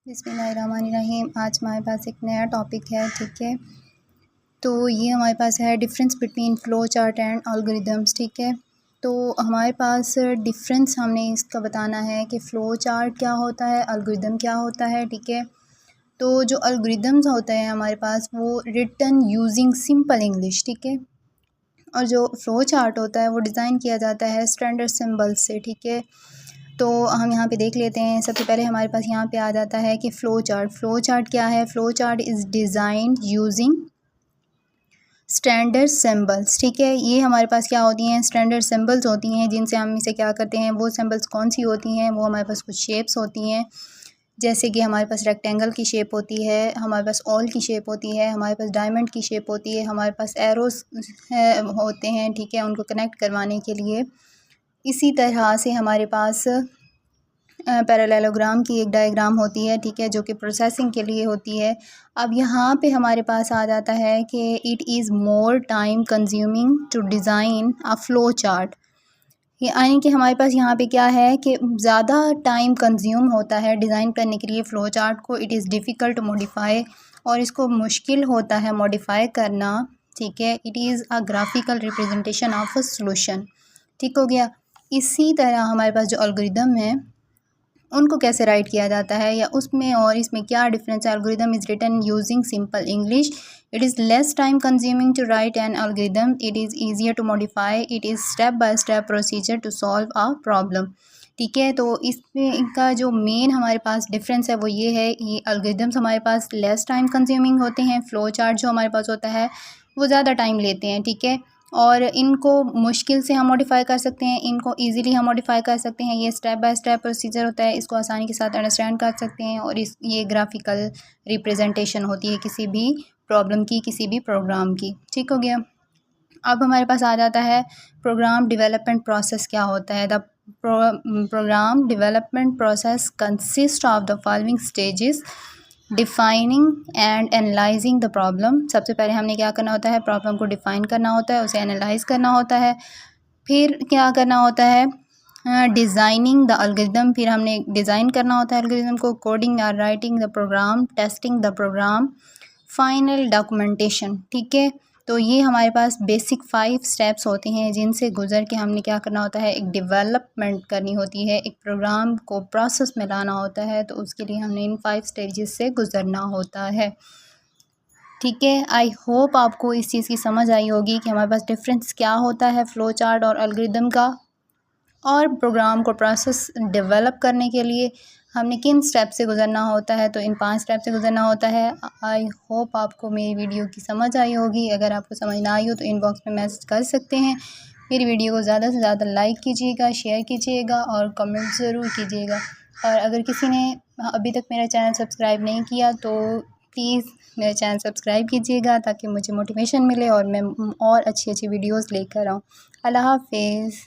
बिस्मिल्लाहिर्रहमानिर्रहीम। आज हमारे पास एक नया टॉपिक है, ठीक है। तो ये हमारे पास है difference between flow chart and algorithms, ठीक है। तो हमारे पास डिफरेंस हमने इसका बताना है कि फ़्लो चार्ट क्या होता है, एल्गोरिदम क्या होता है, ठीक है। तो जो एल्गोरिदम्स होते हैं हमारे पास वो रिटन यूजिंग सिंपल इंग्लिश, ठीक है। और जो फ़्लो चार्ट होता है वो डिज़ाइन किया जाता है स्टैंडर्ड सिंबल्स से, ठीक है। तो हम यहाँ पे देख लेते हैं। सबसे पहले हमारे पास यहाँ पे आ जाता है कि फ़्लो चार्ट क्या है। Flow chart is designed using standard symbols, ठीक है। ये हमारे पास क्या होती हैं, स्टैंडर्ड सिंबल्स होती हैं, जिनसे हम इसे क्या करते हैं, वो सिंबल्स कौन सी होती हैं, वो हमारे पास कुछ शेप्स होती हैं। जैसे कि हमारे पास रेक्टेंगल की शेप होती है, हमारे पास ऑल की शेप होती है, हमारे पास डायमंड की शेप होती है, हमारे पास एरोस होते हैं, ठीक है, उनको कनेक्ट करवाने के लिए। इसी तरह से हमारे पास पैरेललोग्राम की एक डायग्राम होती है, ठीक है, जो कि प्रोसेसिंग के लिए होती है। अब यहाँ पे हमारे पास आ जाता है कि it is more time consuming to design a flow chart. यानी कि हमारे पास यहाँ पे क्या है कि ज़्यादा टाइम कंज्यूम होता है डिज़ाइन करने के लिए फ़्लो चार्ट को। It is difficult to modify, और इसको मुश्किल होता है मॉडिफ़ाई करना, ठीक है। It is a graphical representation of a solution, ठीक हो गया। इसी तरह हमारे पास जो एल्गोरिदम है उनको कैसे राइट किया जाता है, या उसमें और इसमें क्या डिफरेंस है। Algorithm is written using simple English. It is less time consuming to write an algorithm. It is easier to modify. It is step by step procedure to solve a problem, ठीक है। तो इसमें इनका जो main हमारे पास difference है वो ये है, ये एल्गोरिदम्स हमारे पास लेस टाइम कंज्यूमिंग होते हैं। फ़्लो चार्ट जो हमारे पास होता है वो ज़्यादा टाइम लेते हैं, ठीक है। और इनको मुश्किल से हम मॉडिफ़ाई कर सकते हैं, इनको इजीली हम मॉडिफ़ाई कर सकते हैं। ये स्टेप बाय स्टेप प्रोसीजर होता है, इसको आसानी के साथ अंडरस्टैंड कर सकते हैं। और ये ग्राफिकल रिप्रेजेंटेशन होती है किसी भी प्रॉब्लम की, किसी भी प्रोग्राम की, ठीक हो गया। अब हमारे पास आ जाता है प्रोग्राम डेवलपमेंट प्रोसेस क्या होता है। The program development process consist of the following stages: defining and analysing the problem. सबसे पहले हमने क्या करना होता है, प्रॉब्लम को डिफ़ाइन करना होता है, उसे एनालाइज करना होता है। फिर क्या करना होता है, डिज़ाइनिंग द एल्गोरिदम। फिर हमने डिज़ाइन करना होता है एल्गोरिदम को। कोडिंग और writing the program, testing the program, final documentation, ठीक है। तो ये हमारे पास बेसिक 5 स्टेप्स होते हैं जिनसे गुजर के हमने क्या करना होता है, एक डेवलपमेंट करनी होती है, एक प्रोग्राम को प्रोसेस में लाना होता है। तो उसके लिए हमने इन 5 स्टेजेस से गुजरना होता है, ठीक है। आई होप आपको इस चीज़ की समझ आई होगी कि हमारे पास डिफरेंस क्या होता है फ़्लो चार्ट और एल्गोरिदम का, और प्रोग्राम को प्रोसेस डेवलप करने के लिए हमने किन स्टेप से गुजरना होता है। तो इन 5 स्टेप से गुजरना होता है। आई होप आपको मेरी वीडियो की समझ आई होगी। अगर आपको समझ ना आई हो तो इनबॉक्स में मैसेज कर सकते हैं। मेरी वीडियो को ज़्यादा से ज़्यादा लाइक कीजिएगा, शेयर कीजिएगा और कमेंट ज़रूर कीजिएगा। और अगर किसी ने अभी तक मेरा चैनल सब्सक्राइब नहीं किया तो प्लीज़ मेरा चैनल सब्सक्राइब कीजिएगा, ताकि मुझे मोटिवेशन मिले और मैं और अच्छी अच्छी वीडियोज़ लेकर आऊँ। अल्लाह हाफ़िज़।